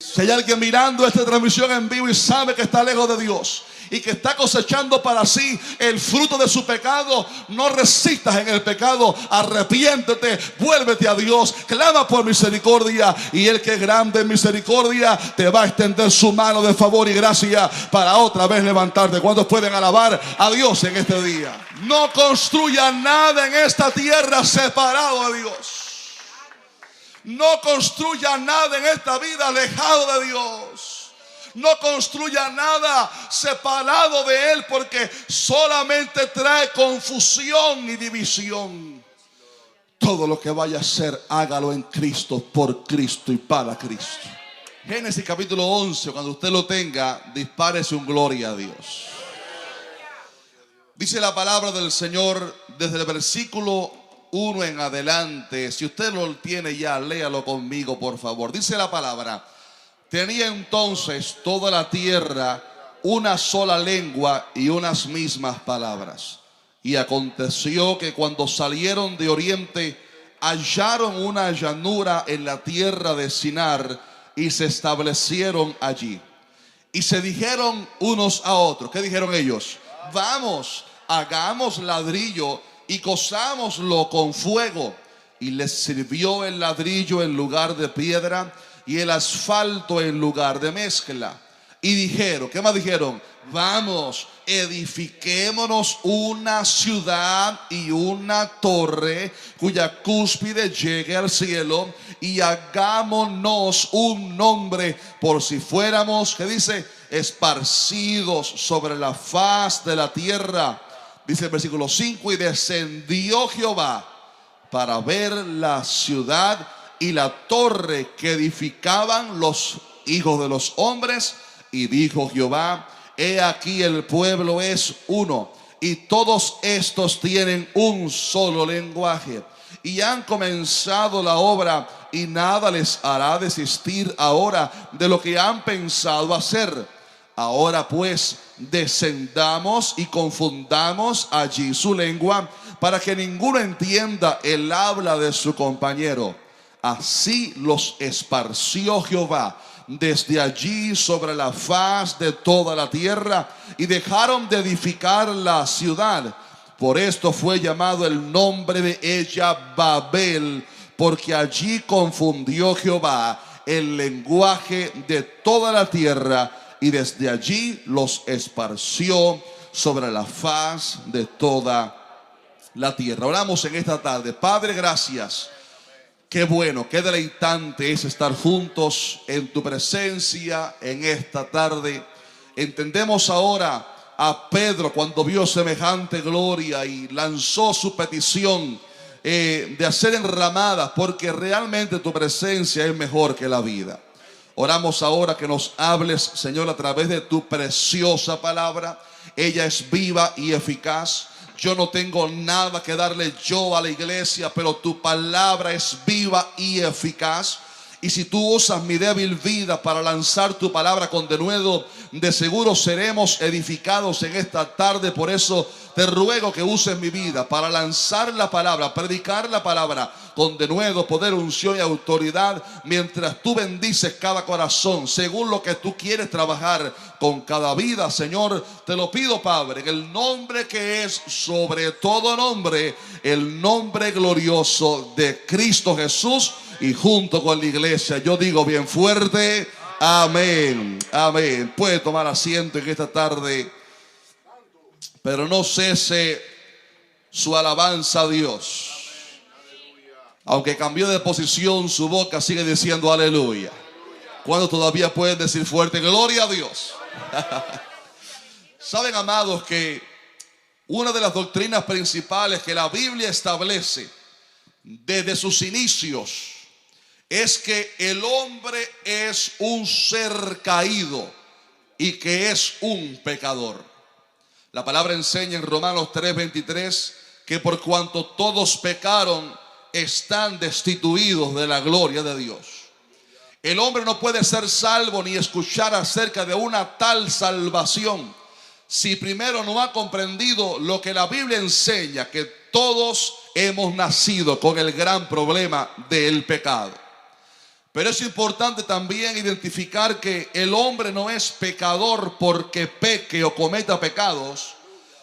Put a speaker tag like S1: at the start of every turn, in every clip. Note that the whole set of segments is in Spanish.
S1: Si hay alguien mirando esta transmisión en vivo y sabe que está lejos de Dios y que está cosechando para sí el fruto de su pecado, no resistas en el pecado, arrepiéntete, vuélvete a Dios, clama por misericordia, y el que es grande en misericordia te va a extender su mano de favor y gracia para otra vez levantarte. ¿Cuántos pueden alabar a Dios en este día? No construya nada en esta tierra separado de Dios. No construya nada en esta vida alejado de Dios. No construya nada separado de Él, porque solamente trae confusión y división. Todo lo que vaya a hacer, hágalo en Cristo, por Cristo y para Cristo. Génesis capítulo 11, cuando usted lo tenga, dispárese un gloria a Dios. Dice la palabra del Señor desde el versículo 1 en adelante. Si usted lo tiene ya, léalo conmigo, por favor. Dice la palabra: tenía entonces toda la tierra una sola lengua y unas mismas palabras. Y aconteció que cuando salieron de oriente, hallaron una llanura en la tierra de Sinar y se establecieron allí. Y se dijeron unos a otros. ¿Qué dijeron ellos? Vamos, hagamos ladrillo y cozámoslo con fuego. Y les sirvió el ladrillo en lugar de piedra y el asfalto en lugar de mezcla. Y dijeron, ¿qué más dijeron? Vamos, edifiquémonos una ciudad y una torre cuya cúspide llegue al cielo, y hagámonos un nombre, por si fuéramos, ¿qué dice? Esparcidos sobre la faz de la tierra. Dice el versículo 5: y descendió Jehová para ver la ciudad y la torre que edificaban los hijos de los hombres. Y dijo Jehová: he aquí el pueblo es uno, y todos estos tienen un solo lenguaje, y han comenzado la obra, y nada les hará desistir ahora de lo que han pensado hacer. Ahora pues, descendamos y confundamos allí su lengua, para que ninguno entienda el habla de su compañero. Así los esparció Jehová desde allí sobre la faz de toda la tierra, y dejaron de edificar la ciudad. Por esto fue llamado el nombre de ella Babel, porque allí confundió Jehová el lenguaje de toda la tierra, y desde allí los esparció sobre la faz de toda la tierra. Oramos en esta tarde. Padre, gracias. Qué bueno, qué deleitante es estar juntos en tu presencia en esta tarde. Entendemos ahora a Pedro cuando vio semejante gloria y lanzó su petición de hacer enramadas, porque realmente tu presencia es mejor que la vida. Oramos ahora que nos hables, Señor, a través de tu preciosa palabra. Ella es viva y eficaz. Yo no tengo nada que darle yo a la iglesia, pero tu palabra es viva y eficaz. Y si tú usas mi débil vida para lanzar tu palabra con denuedo, de seguro seremos edificados en esta tarde. Por eso te ruego que uses mi vida para lanzar la palabra, predicar la palabra con denuedo, poder, unción y autoridad, mientras tú bendices cada corazón según lo que tú quieres trabajar con cada vida. Señor, te lo pido, Padre, en el nombre que es sobre todo nombre, el nombre glorioso de Cristo Jesús. Y junto con la iglesia yo digo bien fuerte: amén, amén. Puede tomar asiento en esta tarde, pero no cese su alabanza a Dios. Aunque cambió de posición, su boca sigue diciendo aleluya. ¿Cuándo todavía pueden decir fuerte gloria a Dios? Saben, amados, que una de las doctrinas principales que la Biblia establece desde sus inicios es que el hombre es un ser caído y que es un pecador. La palabra enseña en Romanos 3:23 que por cuanto todos pecaron, están destituidos de la gloria de Dios. El hombre no puede ser salvo ni escuchar acerca de una tal salvación si primero no ha comprendido lo que la Biblia enseña, que todos hemos nacido con el gran problema del pecado. Pero es importante también identificar que el hombre no es pecador porque peque o cometa pecados,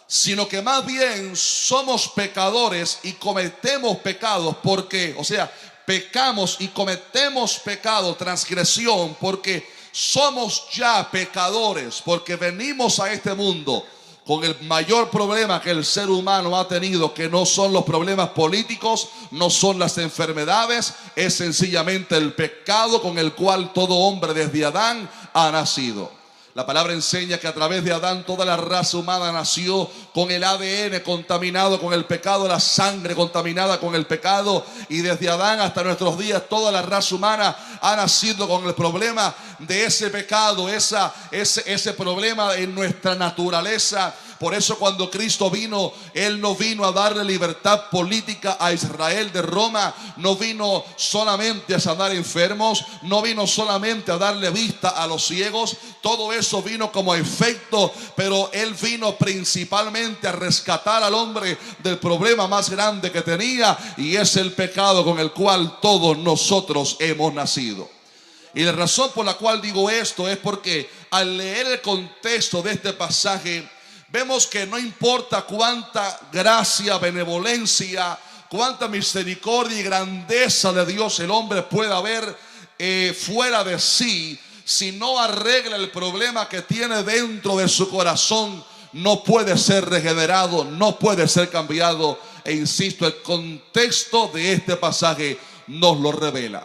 S1: sino que más bien somos pecadores y cometemos pecados porque, o sea, pecamos y cometemos pecado, transgresión, porque somos ya pecadores, porque venimos a este mundo con el mayor problema que el ser humano ha tenido, que no son los problemas políticos, no son las enfermedades, es sencillamente el pecado con el cual todo hombre desde Adán ha nacido. La palabra enseña que a través de Adán toda la raza humana nació con el ADN contaminado con el pecado, la sangre contaminada con el pecado, y desde Adán hasta nuestros días toda la raza humana ha nacido con el problema de ese pecado, ese problema en nuestra naturaleza. Por eso cuando Cristo vino, Él no vino a darle libertad política a Israel de Roma, no vino solamente a sanar enfermos, no vino solamente a darle vista a los ciegos, todo eso vino como efecto, pero Él vino principalmente a rescatar al hombre del problema más grande que tenía, y es el pecado con el cual todos nosotros hemos nacido. Y la razón por la cual digo esto es porque al leer el contexto de este pasaje, vemos que no importa cuánta gracia, benevolencia, cuánta misericordia y grandeza de Dios el hombre pueda ver fuera de sí, si no arregla el problema que tiene dentro de su corazón, no puede ser regenerado, no puede ser cambiado. E insisto, el contexto de este pasaje nos lo revela.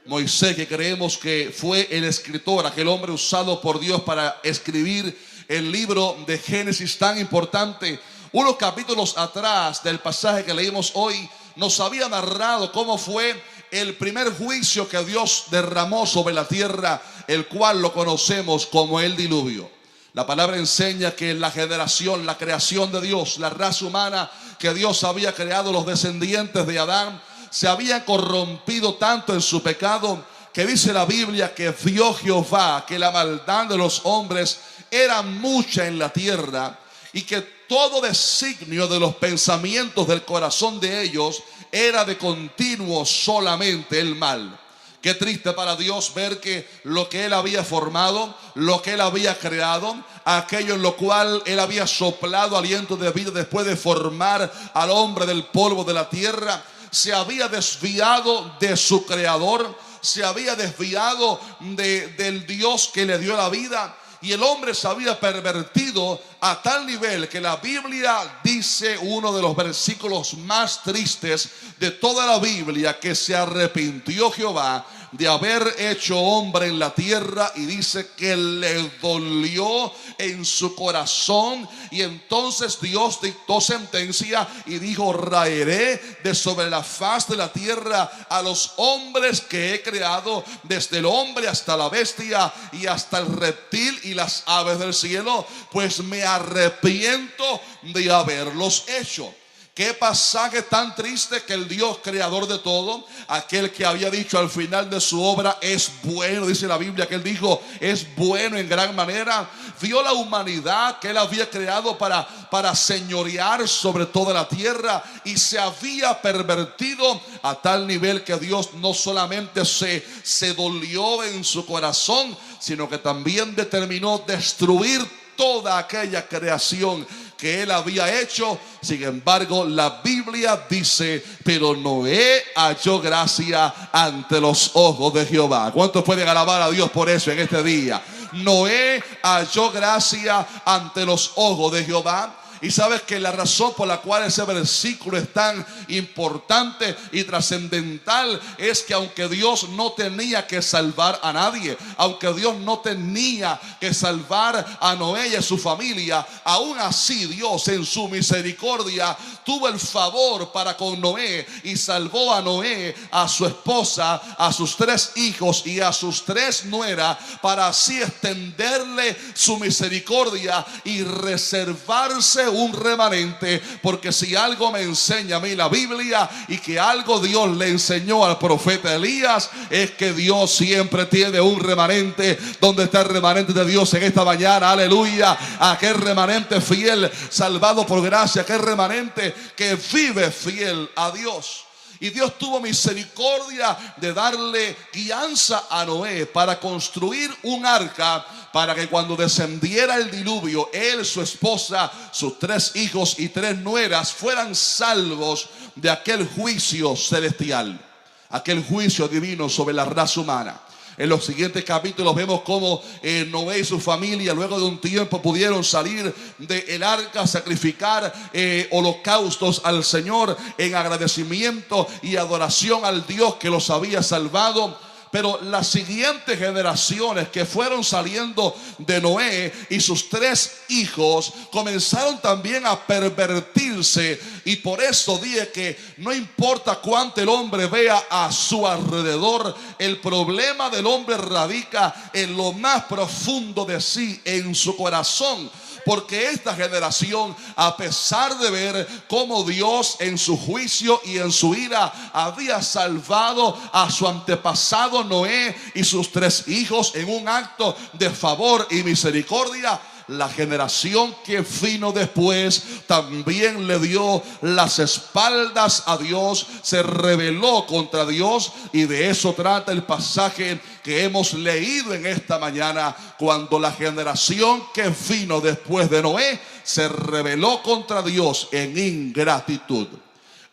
S1: Moisés, que creemos que fue el escritor, aquel hombre usado por Dios para escribir el libro de Génesis tan importante, unos capítulos atrás del pasaje que leímos hoy, nos había narrado cómo fue el primer juicio que Dios derramó sobre la tierra, el cual lo conocemos como el diluvio. La palabra enseña que la generación, la creación de Dios, la raza humana que Dios había creado, los descendientes de Adán, se habían corrompido tanto en su pecado que dice la Biblia que vio Jehová que la maldad de los hombres era mucha en la tierra y que todo designio de los pensamientos del corazón de ellos era de continuo solamente el mal. Qué triste para Dios ver que lo que Él había formado, lo que Él había creado, aquello en lo cual Él había soplado aliento de vida después de formar al hombre del polvo de la tierra, se había desviado de su creador, se había desviado del Dios que le dio la vida. Y el hombre se había pervertido a tal nivel que la Biblia dice, uno de los versículos más tristes de toda la Biblia, que se arrepintió Jehová de haber hecho hombre en la tierra, y dice que le dolió en su corazón, y entonces Dios dictó sentencia y dijo: raeré de sobre la faz de la tierra a los hombres que he creado, desde el hombre hasta la bestia y hasta el reptil y las aves del cielo, pues me arrepiento de haberlos hecho. Qué pasaje tan triste, que el Dios creador de todo, aquel que había dicho al final de su obra es bueno, dice la Biblia que Él dijo es bueno en gran manera, vio la humanidad que Él había creado para señorear sobre toda la tierra, y se había pervertido a tal nivel que Dios no solamente se dolió en su corazón, sino que también determinó destruir toda aquella creación que Él había hecho. Sin embargo, la Biblia dice: pero Noé halló gracia ante los ojos de Jehová. ¿Cuántos pueden alabar a Dios por eso en este día? Noé halló gracia ante los ojos de Jehová. Y sabes que la razón por la cual ese versículo es tan importante y trascendental es que aunque Dios no tenía que salvar a nadie, aunque Dios no tenía que salvar a Noé y a su familia, aún así Dios en su misericordia tuvo el favor para con Noé y salvó a Noé, a su esposa, a sus 3 hijos y a sus 3 nueras, para así extenderle su misericordia y reservarse un remanente. Porque si algo me enseña a mí la Biblia, y que algo Dios le enseñó al profeta Elías, es que Dios siempre tiene un remanente. ¿Dónde está el remanente de Dios en esta mañana? Aleluya. Aquel remanente fiel, salvado por gracia, aquel remanente que vive fiel a Dios. Y Dios tuvo misericordia de darle guianza a Noé para construir un arca, para que cuando descendiera el diluvio, él, su esposa, sus 3 hijos y 3 nueras fueran salvos de aquel juicio celestial, aquel juicio divino sobre la raza humana. En los siguientes capítulos vemos cómo Noé y su familia, luego de un tiempo, pudieron salir del arca a sacrificar holocaustos al Señor en agradecimiento y adoración al Dios que los había salvado. Pero las siguientes generaciones que fueron saliendo de Noé y sus 3 hijos comenzaron también a pervertirse. Y por eso dije que no importa cuánto el hombre vea a su alrededor, el problema del hombre radica en lo más profundo de sí, en su corazón. Porque esta generación, a pesar de ver cómo Dios en su juicio y en su ira había salvado a su antepasado Noé y sus 3 hijos en un acto de favor y misericordia, la generación que vino después también le dio las espaldas a Dios, se rebeló contra Dios. Y de eso trata el pasaje que hemos leído en esta mañana, cuando la generación que vino después de Noé se rebeló contra Dios en ingratitud.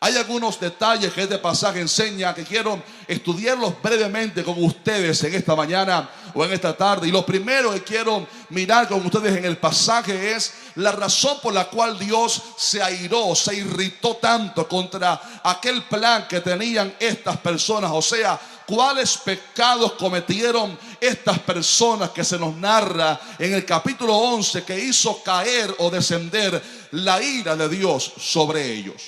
S1: Hay algunos detalles que este pasaje enseña que quiero estudiarlos brevemente con ustedes en esta mañana o en esta tarde. Y lo primero que quiero mirar con ustedes en el pasaje es la razón por la cual Dios se airó, se irritó tanto contra aquel plan que tenían estas personas. O sea, cuáles pecados cometieron estas personas que se nos narra en el capítulo 11, que hizo caer o descender la ira de Dios sobre ellos.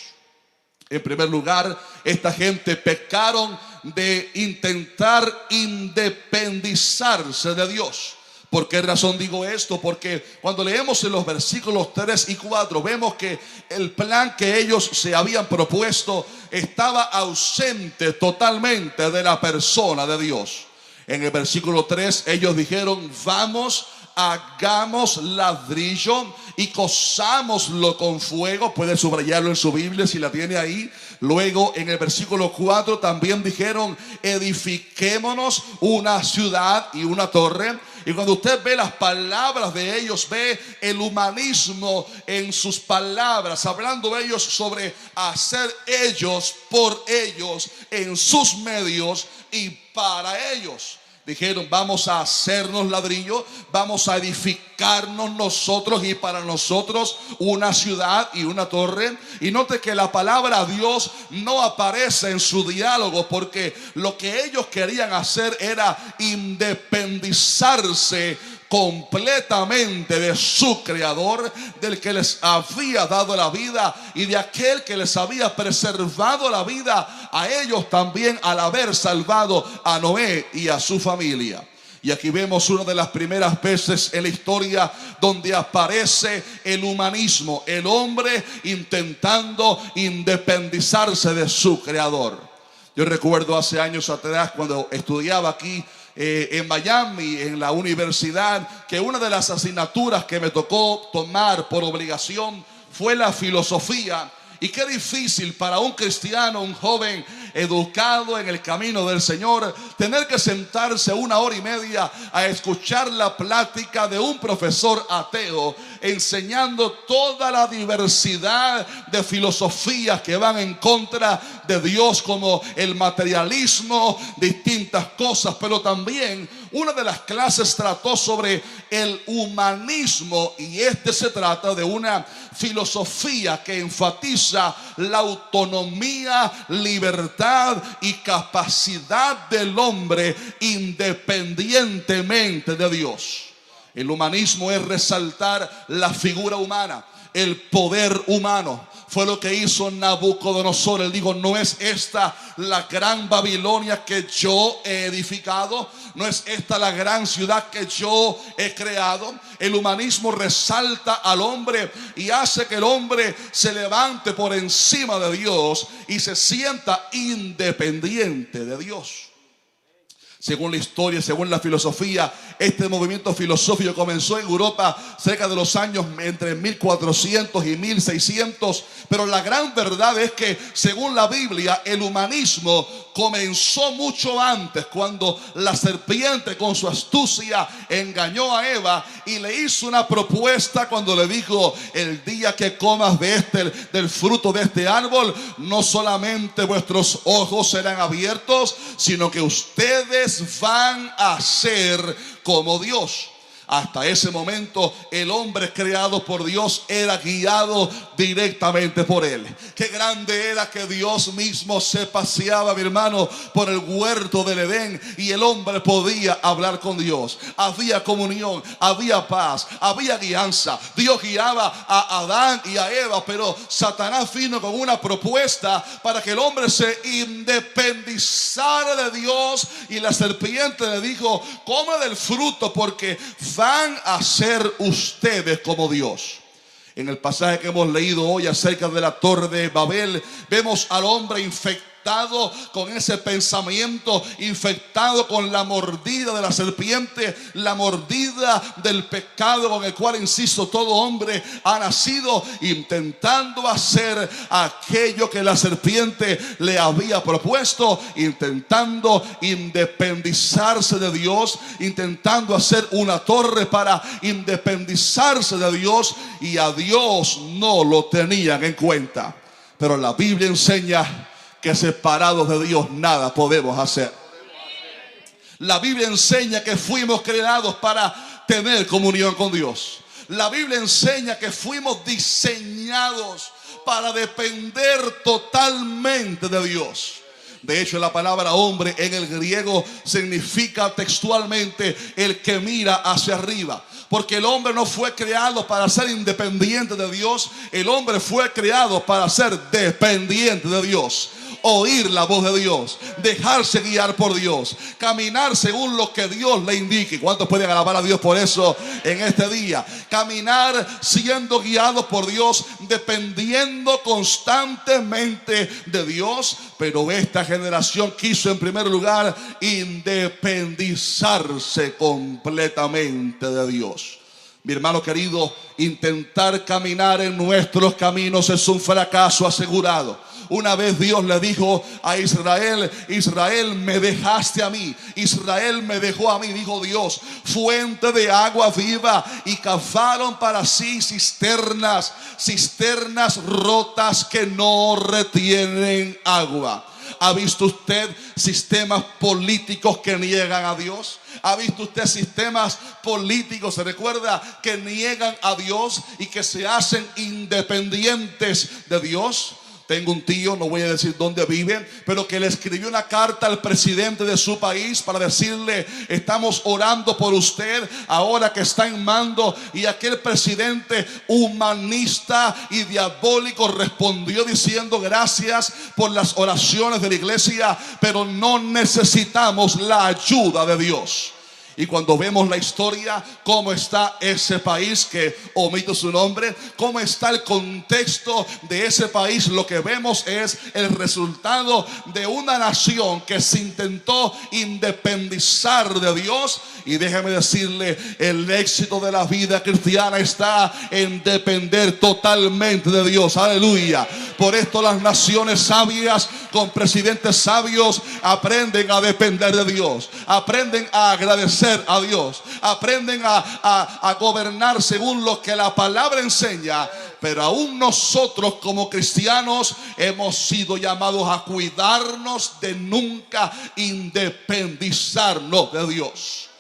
S1: En primer lugar, esta gente pecaron de intentar independizarse de Dios. ¿Por qué razón digo esto? Porque cuando leemos en los versículos 3 y 4 vemos que el plan que ellos se habían propuesto estaba ausente totalmente de la persona de Dios. En el versículo 3 ellos dijeron: vamos, hagamos ladrillo y cozámoslo con fuego. Puede subrayarlo en su Biblia si la tiene ahí. Luego en el versículo 4 también dijeron: edifiquémonos una ciudad y una torre. Y cuando usted ve las palabras de ellos, ve el humanismo en sus palabras, hablando ellos sobre hacer ellos por ellos, en sus medios y para ellos. Dijeron: vamos a hacernos ladrillo, vamos a edificarnos nosotros y para nosotros una ciudad y una torre. Y note que la palabra Dios no aparece en su diálogo, porque lo que ellos querían hacer era independizarse completamente de su creador, del que les había dado la vida y de aquel que les había preservado la vida a ellos también, al haber salvado a Noé y a su familia. Y aquí vemos una de las primeras veces en la historia donde aparece el humanismo, el hombre intentando independizarse de su creador. Yo recuerdo hace años atrás, cuando estudiaba aquí en Miami, en la universidad, que una de las asignaturas que me tocó tomar por obligación fue la filosofía. Y qué difícil para un cristiano, un joven educado en el camino del Señor, tener que sentarse 1 hora y media a escuchar la plática de un profesor ateo, enseñando toda la diversidad de filosofías que van en contra de Dios, como el materialismo, distintas cosas. Pero también una de las clases trató sobre el humanismo, y se trata de una filosofía que enfatiza la autonomía, libertad y capacidad del hombre independientemente de Dios. El humanismo es resaltar la figura humana, el poder humano. Fue lo que hizo Nabucodonosor. Él dijo: no es esta la gran Babilonia que yo he edificado, no es esta la gran ciudad que yo he creado. El humanismo resalta al hombre y hace que el hombre se levante por encima de Dios y se sienta independiente de Dios. Según la historia, según la filosofía, este movimiento filosófico comenzó en Europa cerca de los años entre 1400 y 1600. Pero la gran verdad es que, según la Biblia, el humanismo comenzó mucho antes, cuando la serpiente con su astucia engañó a Eva y le hizo una propuesta cuando le dijo: el día que comas del fruto de este árbol, no solamente vuestros ojos serán abiertos, sino que ustedes van a ser como Dios. Hasta ese momento el hombre creado por Dios era guiado directamente por él. Qué grande era que Dios mismo se paseaba, mi hermano, por el huerto del Edén, y el hombre podía hablar con Dios. Había comunión, había paz, había guianza. Dios guiaba a Adán y a Eva, pero Satanás vino con una propuesta para que el hombre se independizara de Dios, y la serpiente le dijo: come del fruto porque van a ser ustedes como Dios. En el pasaje que hemos leído hoy acerca de la Torre de Babel, vemos al hombre infectado con ese pensamiento, infectado con la mordida de la serpiente, la mordida del pecado con el cual, insisto, todo hombre ha nacido, intentando hacer aquello que la serpiente le había propuesto, intentando independizarse de Dios, intentando hacer una torre para independizarse de Dios, y a Dios no lo tenían en cuenta. Pero la Biblia enseña que separados de Dios nada podemos hacer. La Biblia enseña que fuimos creados para tener comunión con Dios. La Biblia enseña que fuimos diseñados para depender totalmente de Dios. De hecho, la palabra hombre en el griego significa textualmente el que mira hacia arriba. Porque el hombre no fue creado para ser independiente de Dios. El hombre fue creado para ser dependiente de Dios. Oír la voz de Dios, dejarse guiar por Dios, caminar según lo que Dios le indique. ¿Cuántos pueden alabar a Dios por eso en este día? Caminar siendo guiados por Dios, dependiendo constantemente de Dios. Pero esta generación quiso, en primer lugar, independizarse completamente de Dios. Mi hermano querido, intentar caminar en nuestros caminos es un fracaso asegurado. Una vez Dios le dijo a Israel: Israel, me dejaste a mí, Israel me dejó a mí, dijo Dios, fuente de agua viva, y cavaron para sí cisternas rotas que no retienen agua. ¿Ha visto usted sistemas políticos que niegan a Dios? ¿Ha visto usted sistemas políticos, se recuerda, que niegan a Dios y que se hacen independientes de Dios? Tengo un tío, no voy a decir dónde vive, pero que le escribió una carta al presidente de su país para decirle: estamos orando por usted ahora que está en mando. Y aquel presidente humanista y diabólico respondió diciendo: gracias por las oraciones de la iglesia, pero no necesitamos la ayuda de Dios. Y cuando vemos la historia, cómo está ese país, que omito su nombre, cómo está el contexto de ese país, lo que vemos es el resultado de una nación que se intentó independizar de Dios. Y déjeme decirle, el éxito de la vida cristiana está en depender totalmente de Dios. Aleluya. Por esto las naciones sabias con presidentes sabios aprenden a depender de Dios, aprenden a agradecer a Dios, aprenden a gobernar según lo que la palabra enseña. Pero aún nosotros como cristianos hemos sido llamados a cuidarnos de nunca independizarnos de Dios.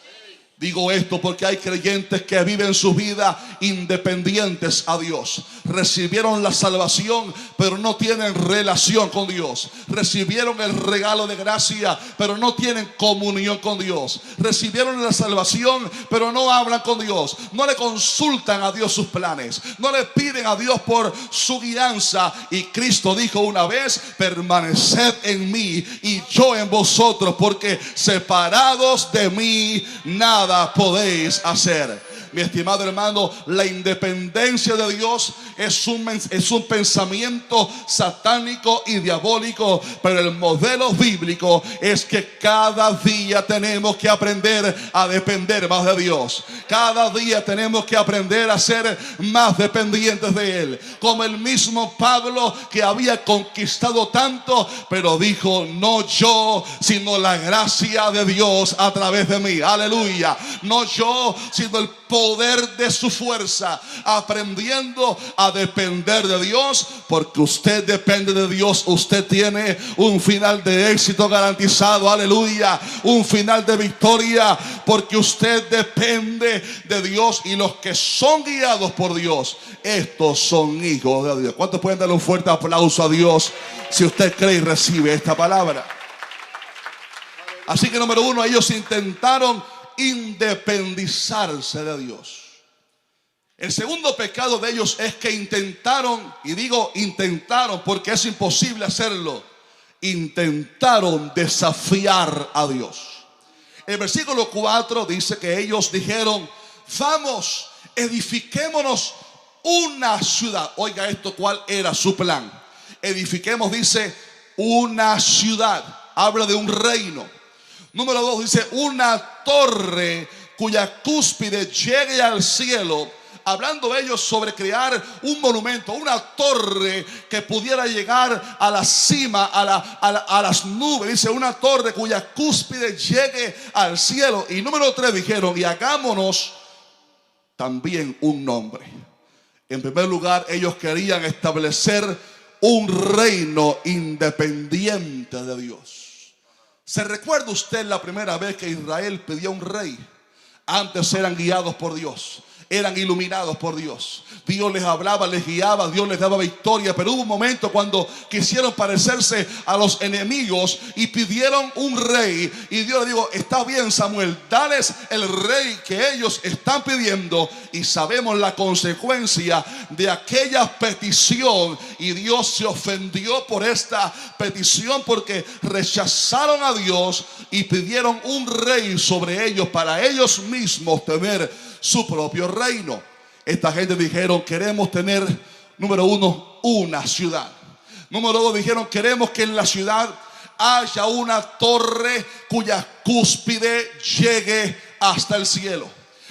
S1: Digo esto porque hay creyentes que viven su vida independientes a Dios. Recibieron la salvación, pero no tienen relación con Dios. Recibieron el regalo de gracia, pero no tienen comunión con Dios. Recibieron la salvación, pero no hablan con Dios. No le consultan a Dios sus planes. No le piden a Dios por su guianza. Y Cristo dijo una vez: permaneced en mí y yo en vosotros, porque separados de mí nada podéis hacer. Mi estimado hermano, la independencia de Dios es un pensamiento satánico y diabólico, pero el modelo bíblico es que cada día tenemos que aprender a depender más de Dios. Cada día tenemos que aprender a ser más dependientes de Él. Como el mismo Pablo, que había conquistado tanto, pero dijo: no yo, sino la gracia de Dios a través de mí. Aleluya. No yo, sino el poder de su fuerza. Aprendiendo a depender de Dios, porque usted depende de Dios, usted tiene un final de éxito garantizado. Aleluya. Un final de victoria, porque usted depende de Dios, y los que son guiados por Dios, estos son hijos de Dios. ¿Cuántos pueden darle un fuerte aplauso a Dios si usted cree y recibe esta palabra? Así que número uno, ellos intentaron independizarse de Dios. El segundo pecado de ellos es que intentaron, y digo intentaron porque es imposible hacerlo, intentaron desafiar a Dios. El versículo 4 dice que ellos dijeron: vamos, edifiquémonos una ciudad. Oiga esto, ¿cuál era su plan? Edifiquemos, dice, una ciudad. Habla de un reino. Número 2 dice una torre cuya cúspide llegue al cielo. Hablando ellos sobre crear un monumento, una torre que pudiera llegar a la cima, a las nubes. Dice una torre cuya cúspide llegue al cielo. Y número 3 dijeron: y hagámonos también un nombre. En primer lugar, ellos querían establecer un reino independiente de Dios. ¿Se recuerda usted la primera vez que Israel pidió un rey? Antes eran guiados por Dios, eran iluminados por Dios. Dios les hablaba, les guiaba, Dios les daba victoria. Pero hubo un momento cuando quisieron parecerse a los enemigos y pidieron un rey. Y Dios le dijo: está bien, Samuel, dales el rey que ellos están pidiendo. Y sabemos la consecuencia de aquella petición. Y Dios se ofendió por esta petición, porque rechazaron a Dios y pidieron un rey sobre ellos, para ellos mismos tener su propio reino. Esta gente dijeron: queremos tener, número 1, una ciudad. Número 2, dijeron: queremos que en la ciudad haya una torre cuya cúspide llegue hasta el cielo.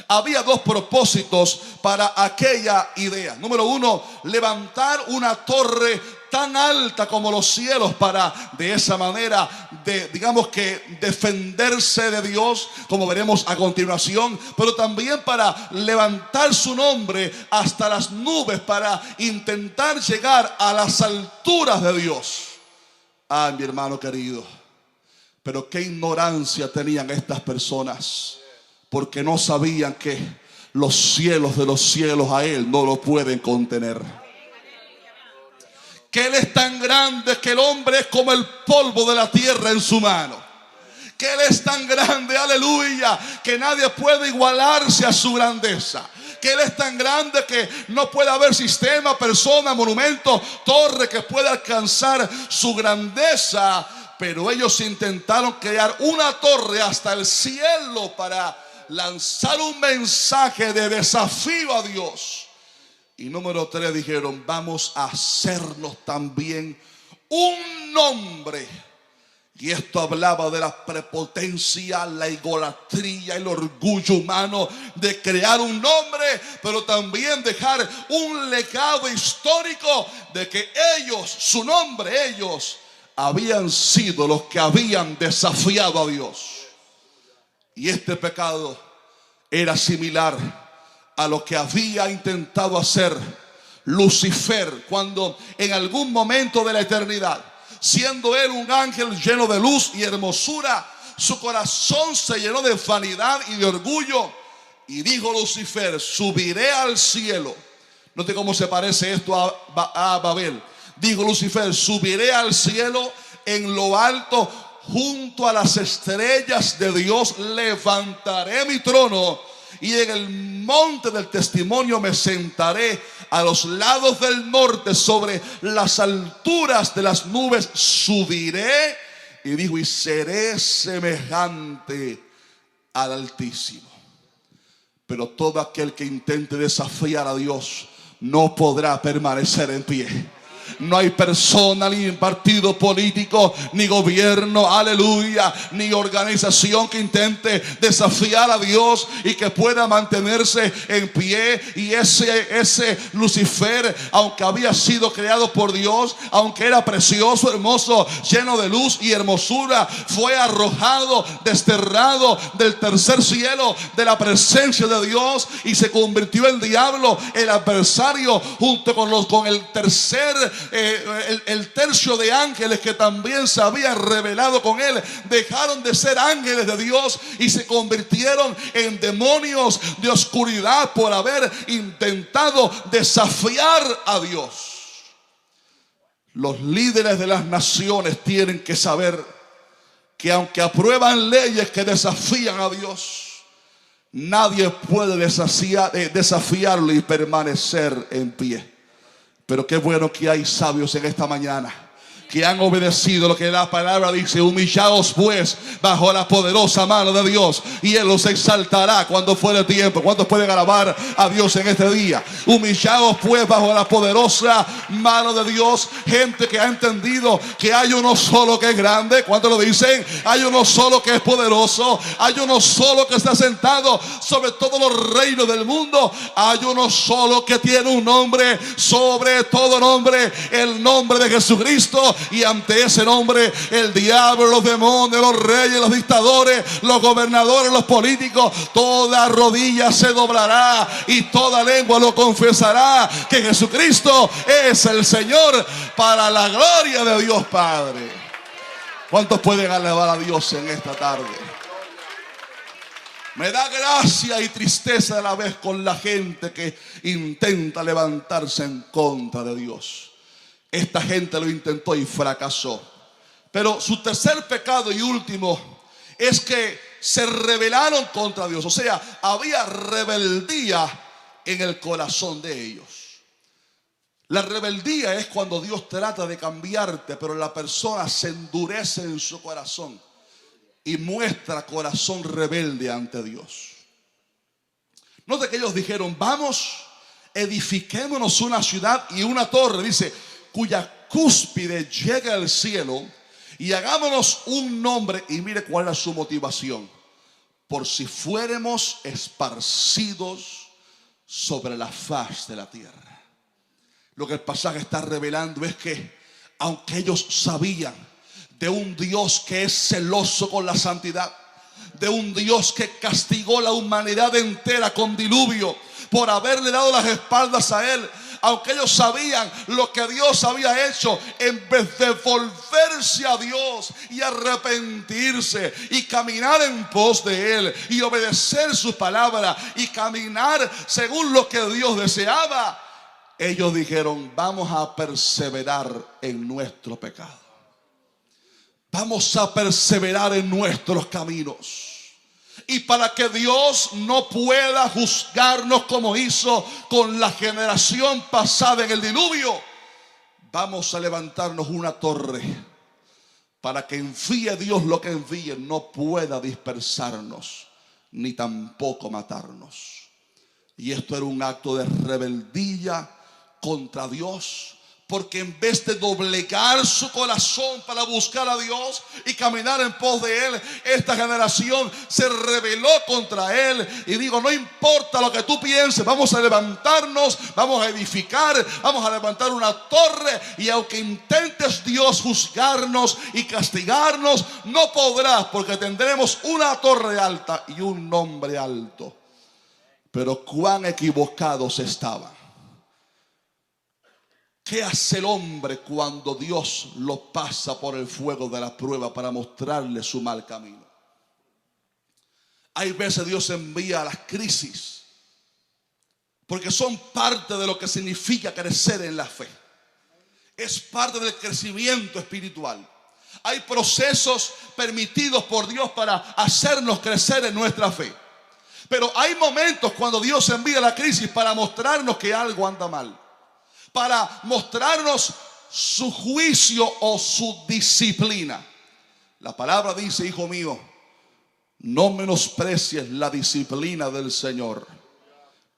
S1: Había 2 propósitos para aquella idea. Número 1, levantar una torre tan alta como los cielos, para de esa manera, digamos que defenderse de Dios, como veremos a continuación. Pero también para levantar su nombre hasta las nubes, para intentar llegar a las alturas de Dios. Ah, mi hermano querido, pero qué ignorancia tenían estas personas, porque no sabían que los cielos de los cielos a Él no lo pueden contener. Que Él es tan grande que el hombre es como el polvo de la tierra en su mano. Que Él es tan grande, aleluya, que nadie puede igualarse a su grandeza. Que Él es tan grande que no puede haber sistema, persona, monumento, torre que pueda alcanzar su grandeza. Pero ellos intentaron crear una torre hasta el cielo para lanzar un mensaje de desafío a Dios. Y número 3 dijeron: vamos a hacernos también un nombre. Y esto hablaba de la prepotencia, la idolatría, el orgullo humano de crear un nombre, pero también dejar un legado histórico de que ellos, su nombre, ellos habían sido los que habían desafiado a Dios. Y este pecado era similar a lo que había intentado hacer Lucifer, cuando en algún momento de la eternidad, siendo él un ángel lleno de luz y hermosura, su corazón se llenó de vanidad y de orgullo, y dijo Lucifer: subiré al cielo. Note cómo se parece esto a Babel. Dijo Lucifer: subiré al cielo, en lo alto, junto a las estrellas de Dios, levantaré mi trono, y en el monte del testimonio me sentaré a los lados del norte, sobre las alturas de las nubes subiré. Y dijo: y seré semejante al Altísimo. Pero todo aquel que intente desafiar a Dios no podrá permanecer en pie. No hay persona, ni partido político, ni gobierno, aleluya, ni organización que intente desafiar a Dios y que pueda mantenerse en pie. Y ese Lucifer, aunque había sido creado por Dios, aunque era precioso, hermoso, lleno de luz y hermosura, fue arrojado, desterrado del tercer cielo, de la presencia de Dios, y se convirtió en diablo, el adversario, junto con el tercio de ángeles que también se habían rebelado con él. Dejaron de ser ángeles de Dios y se convirtieron en demonios de oscuridad por haber intentado desafiar a Dios. Los líderes de las naciones tienen que saber que aunque aprueban leyes que desafían a Dios, nadie puede desafiarlo y permanecer en pie. Pero qué bueno que hay sabios en esta mañana que han obedecido lo que la palabra dice. Humillaos pues bajo la poderosa mano de Dios, y Él los exaltará cuando fuere tiempo. ¿Cuántos pueden alabar a Dios en este día? Humillaos pues bajo la poderosa mano de Dios. Gente que ha entendido que hay uno solo que es grande. ¿Cuántos lo dicen? Hay uno solo que es poderoso. Hay uno solo que está sentado sobre todos los reinos del mundo. Hay uno solo que tiene un nombre sobre todo nombre, el nombre de Jesucristo. Y ante ese nombre, el diablo, los demonios, los reyes, los dictadores, los gobernadores, los políticos, toda rodilla se doblará y toda lengua lo confesará, que Jesucristo es el Señor, para la gloria de Dios Padre. ¿Cuántos pueden alabar a Dios en esta tarde? Me da gracia y tristeza a la vez con la gente que intenta levantarse en contra de Dios. Esta gente lo intentó y fracasó. Pero su tercer pecado y último es que se rebelaron contra Dios. O sea, había rebeldía en el corazón de ellos. La rebeldía es cuando Dios trata de cambiarte, pero la persona se endurece en su corazón y muestra corazón rebelde ante Dios. Note que ellos dijeron: vamos, edifiquémonos una ciudad y una torre, dice, cuya cúspide llega al cielo, y hagámonos un nombre. Y mire cuál es su motivación: por si fuéramos esparcidos sobre la faz de la tierra. Lo que el pasaje está revelando es que, aunque ellos sabían de un Dios que es celoso con la santidad, de un Dios que castigó la humanidad entera con diluvio por haberle dado las espaldas a Él, aunque ellos sabían lo que Dios había hecho, en vez de volverse a Dios y arrepentirse y caminar en pos de Él y obedecer su palabra y caminar según lo que Dios deseaba, ellos dijeron: vamos a perseverar en nuestro pecado. Vamos a perseverar en nuestros caminos. Y para que Dios no pueda juzgarnos como hizo con la generación pasada en el diluvio, vamos a levantarnos una torre para que envíe Dios lo que envíe, no pueda dispersarnos ni tampoco matarnos. Y esto era un acto de rebeldía contra Dios, porque en vez de doblegar su corazón para buscar a Dios y caminar en pos de Él, esta generación se rebeló contra Él. Y digo, no importa lo que tú pienses, vamos a levantarnos, vamos a edificar, vamos a levantar una torre. Y aunque intentes Dios juzgarnos y castigarnos, no podrás, porque tendremos una torre alta y un nombre alto. Pero cuán equivocados estaban. ¿Qué hace el hombre cuando Dios lo pasa por el fuego de la prueba para mostrarle su mal camino? Hay veces Dios envía las crisis porque son parte de lo que significa crecer en la fe. Es parte del crecimiento espiritual. Hay procesos permitidos por Dios para hacernos crecer en nuestra fe. Pero hay momentos cuando Dios envía la crisis para mostrarnos que algo anda mal, para mostrarnos su juicio o su disciplina. La palabra dice: hijo mío, No menosprecies la disciplina del Señor,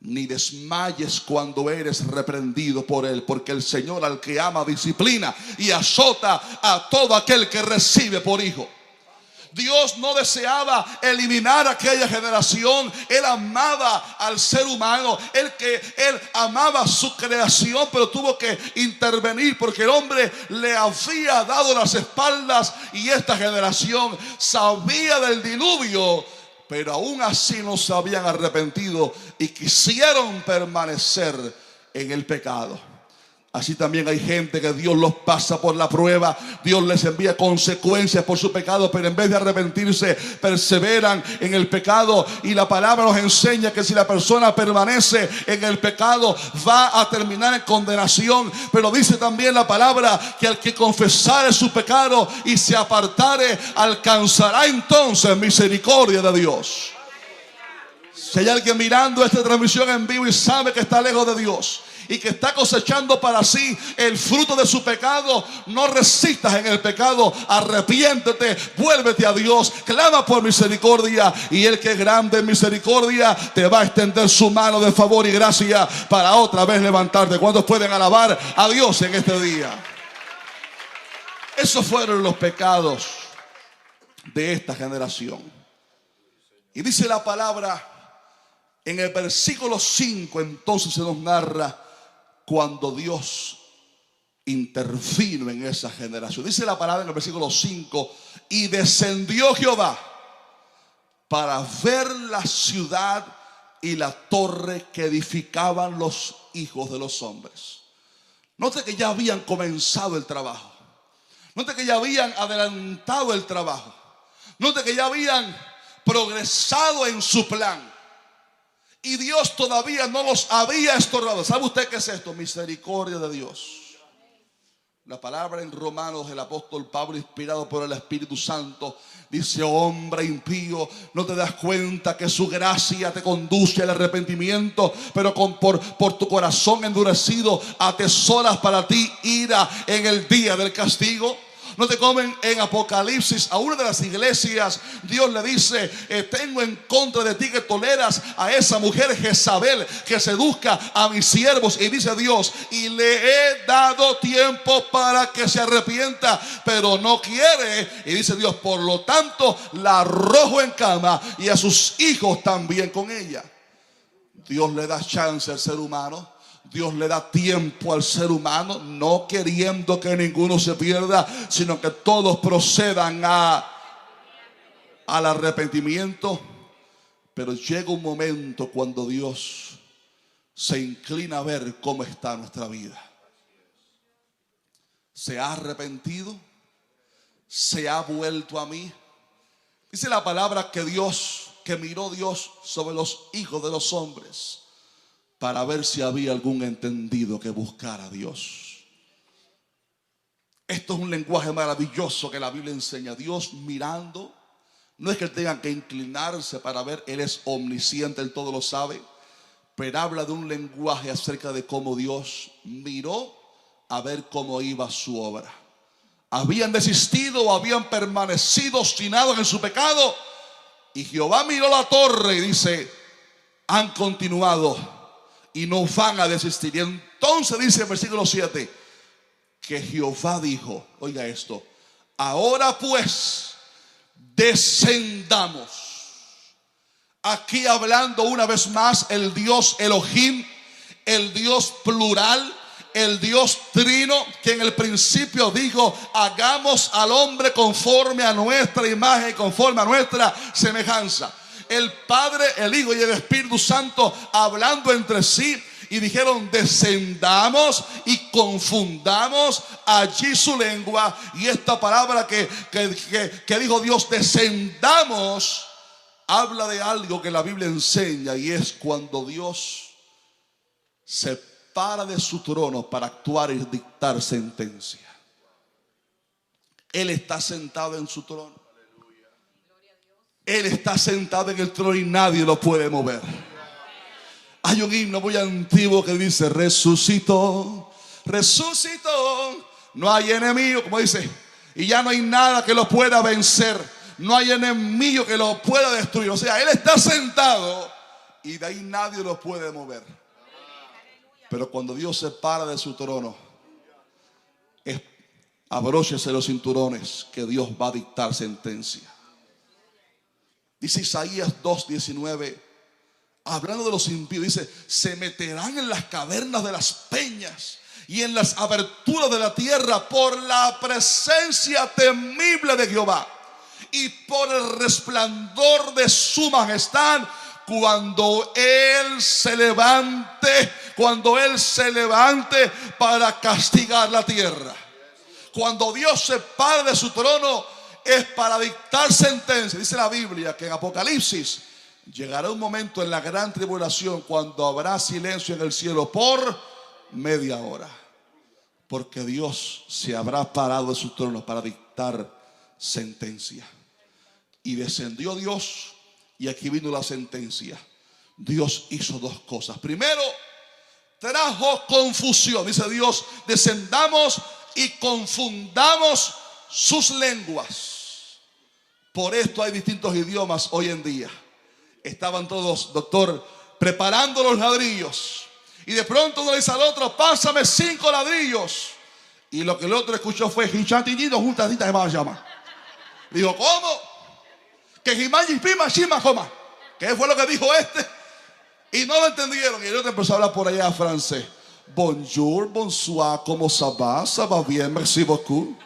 S1: ni desmayes cuando eres reprendido por Él, porque el Señor al que ama disciplina y azota a todo aquel que recibe por hijo. Dios no deseaba eliminar aquella generación. Él amaba al ser humano. Él amaba su creación, pero tuvo que intervenir porque el hombre le había dado las espaldas y esta generación sabía del diluvio, pero aún así no se habían arrepentido y quisieron permanecer en el pecado. Así también hay gente que Dios los pasa por la prueba, Dios les envía consecuencias por su pecado, pero en vez de arrepentirse, perseveran en el pecado. Y la palabra nos enseña que si la persona permanece en el pecado, va a terminar en condenación. Pero dice también la palabra que al que confesare su pecado y se apartare, alcanzará entonces misericordia de Dios. Si hay alguien mirando esta transmisión en vivo y sabe que está lejos de Dios y que está cosechando para sí el fruto de su pecado, no resistas en el pecado, arrepiéntete, vuélvete a Dios, clama por misericordia, y el que es grande en misericordia te va a extender su mano de favor y gracia para otra vez levantarte. ¿Cuántos pueden alabar a Dios en este día? Esos fueron los pecados de esta generación. Y dice la palabra en el versículo 5, entonces se nos narra cuando Dios intervino en esa generación. Dice la palabra en el versículo 5: y descendió Jehová para ver la ciudad y la torre que edificaban los hijos de los hombres. Note que ya habían comenzado el trabajo. Note que ya habían adelantado el trabajo. Note que ya habían progresado en su plan. Y Dios todavía no los había estorbado. ¿Sabe usted qué es esto? Misericordia de Dios. La palabra en Romanos, el apóstol Pablo, inspirado por el Espíritu Santo, dice: hombre impío, ¿no te das cuenta que su gracia te conduce al arrepentimiento? Pero por tu corazón endurecido atesoras para ti ira en el día del castigo. No te comen en Apocalipsis a una de las iglesias. Dios le dice: tengo en contra de ti que toleras a esa mujer Jezabel que seduzca a mis siervos. Y dice Dios: y le he dado tiempo para que se arrepienta, pero no quiere. Y dice Dios: por lo tanto la arrojo en cama y a sus hijos también con ella. Dios le da chance al ser humano. Dios le da tiempo al ser humano, no queriendo que ninguno se pierda, sino que todos procedan al arrepentimiento. Pero llega un momento cuando Dios se inclina a ver cómo está nuestra vida. ¿Se ha arrepentido? ¿Se ha vuelto a mí? Dice la palabra que miró Dios sobre los hijos de los hombres para ver si había algún entendido que buscara a Dios. Esto es un lenguaje maravilloso que la Biblia enseña. Dios mirando, no es que tengan que inclinarse para ver, Él es omnisciente, Él todo lo sabe, pero habla de un lenguaje acerca de cómo Dios miró a ver cómo iba su obra. Habían desistido o habían permanecido obstinados en su pecado, y Jehová miró la torre y dice: han continuado y no van a desistir. Y entonces dice el versículo 7 que Jehová dijo, oiga esto: ahora pues descendamos. Aquí hablando una vez más el Dios Elohim, el Dios plural, el Dios trino, que en el principio dijo: hagamos al hombre conforme a nuestra imagen y conforme a nuestra semejanza. El Padre, el Hijo y el Espíritu Santo hablando entre sí, y dijeron: descendamos y confundamos allí su lengua. Y esta palabra que dijo Dios, descendamos, habla de algo que la Biblia enseña, y es cuando Dios se para de su trono para actuar y dictar sentencia. Él está sentado en su trono. Él está sentado en el trono y nadie lo puede mover. Hay un himno muy antiguo que dice: resucitó, resucitó, no hay enemigo, como dice, y ya no hay nada que lo pueda vencer. no hay enemigo que lo pueda destruir. O sea, Él está sentado y de ahí nadie lo puede mover. Pero cuando Dios se para de su trono, abróchese los cinturones, que Dios va a dictar sentencia. Dice Isaías 2:19, hablando de los impíos, dice: se meterán en las cavernas de las peñas y en las aberturas de la tierra por la presencia temible de Jehová y por el resplandor de su majestad, cuando Él se levante para castigar la tierra. Cuando Dios se para de su trono es para dictar sentencia. Dice la Biblia que en Apocalipsis llegará un momento en la gran tribulación cuando habrá silencio en el cielo por media hora, porque Dios se habrá parado de su trono para dictar sentencia. Y descendió Dios, y aquí vino la sentencia. Dios hizo dos cosas. Primero, trajo confusión. Dice Dios: descendamos y confundamos sus lenguas. Por esto hay distintos idiomas hoy en día. Estaban todos, doctor, preparando los ladrillos, y de pronto uno le dice al otro: pásame 5 ladrillos. Y lo que el otro escuchó fue: dijo, ¿cómo? Que Jimayi Pima Shima Joma. ¿Qué fue lo que dijo este? Y no lo entendieron. Y el otro empezó a hablar por allá francés. Bonjour, bonsoir, ¿cómo ça va? Ça va bien, merci beaucoup.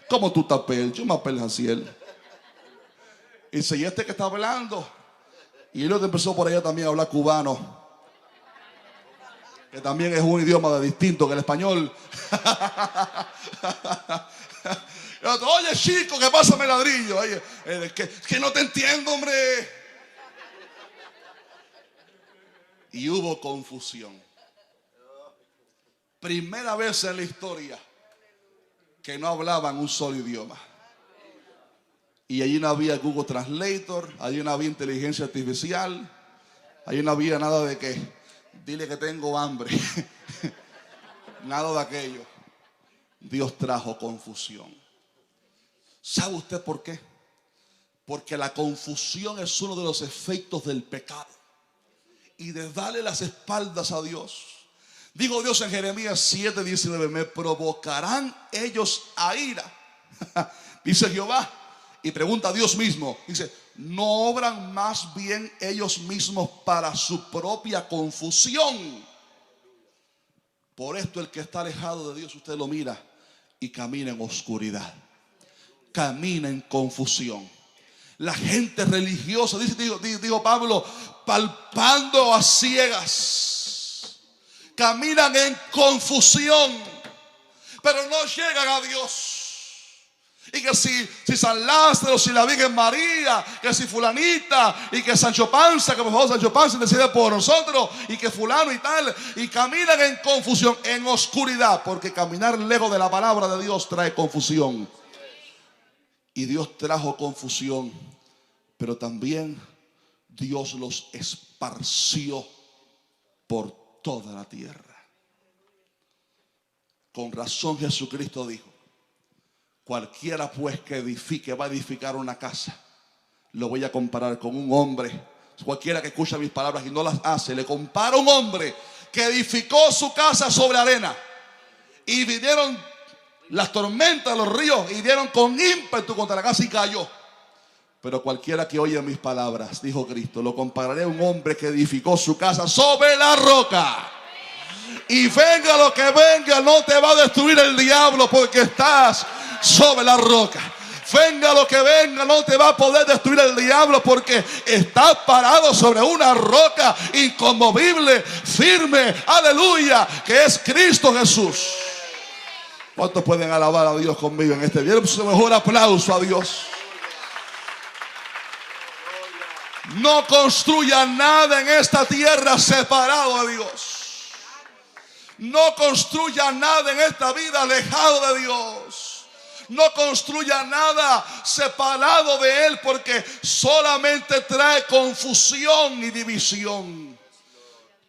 S1: ¿Cómo tú t'appelles? Yo me appelle Jaciel. Y dice: ¿y este que está hablando? Y el otro empezó por allá también a hablar cubano, que también es un idioma distinto que el español. El otro: oye, chico, que pásame el ladrillo. Oye, que no te entiendo, hombre. Y hubo confusión. Primera vez en la historia que no hablaban un solo idioma. Y allí no había Google Translator, allí no había inteligencia artificial, allí no había nada de que dile que tengo hambre. Nada de aquello. Dios trajo confusión. ¿Sabe usted por qué? Porque la confusión es uno de los efectos del pecado y de darle las espaldas a Dios. Dijo Dios en Jeremías 7:19: me provocarán ellos a ira, dice Jehová. Y pregunta a Dios mismo, dice: ¿no obran más bien ellos mismos para su propia confusión? Por esto el que está alejado de Dios, usted lo mira y camina en oscuridad, camina en confusión. La gente religiosa, dijo Pablo, palpando a ciegas, caminan en confusión, pero no llegan a Dios. Y que si San Lázaro, si la Virgen María, que si fulanita, y que Sancho Panza, que por favor Sancho Panza decide por nosotros, y que fulano y tal, y caminan en confusión, en oscuridad, porque caminar lejos de la palabra de Dios trae confusión. Y Dios trajo confusión, pero también Dios los esparció por toda la tierra. Con razón Jesucristo dijo: cualquiera pues que edifique, va a edificar una casa, lo voy a comparar con un hombre. Cualquiera que escucha mis palabras y no las hace, le compara a un hombre que edificó su casa sobre arena, y vinieron las tormentas, los ríos, y dieron con ímpetu contra la casa y cayó. Pero cualquiera que oye mis palabras, dijo Cristo, lo compararé a un hombre que edificó su casa sobre la roca. Y venga lo que venga, no te va a destruir el diablo, porque estás sobre la roca. Venga lo que venga, no te va a poder destruir el diablo, porque estás parado sobre una roca inconmovible, firme, aleluya, que es Cristo Jesús. ¿Cuántos pueden alabar a Dios conmigo en este día? Su mejor aplauso a Dios. No construya nada en esta tierra separado de Dios. No construya nada en esta vida alejado de Dios. No construya nada separado de Él, porque solamente trae confusión y división.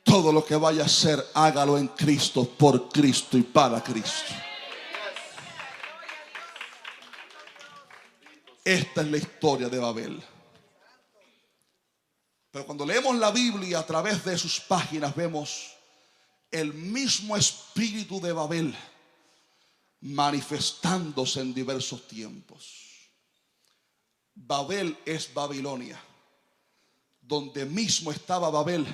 S1: Todo lo que vaya a hacer, hágalo en Cristo, por Cristo y para Cristo. Esta es la historia de Babel. Pero cuando leemos la Biblia a través de sus páginas, vemos el mismo espíritu de Babel manifestándose en diversos tiempos. Babel es Babilonia. Donde mismo estaba Babel,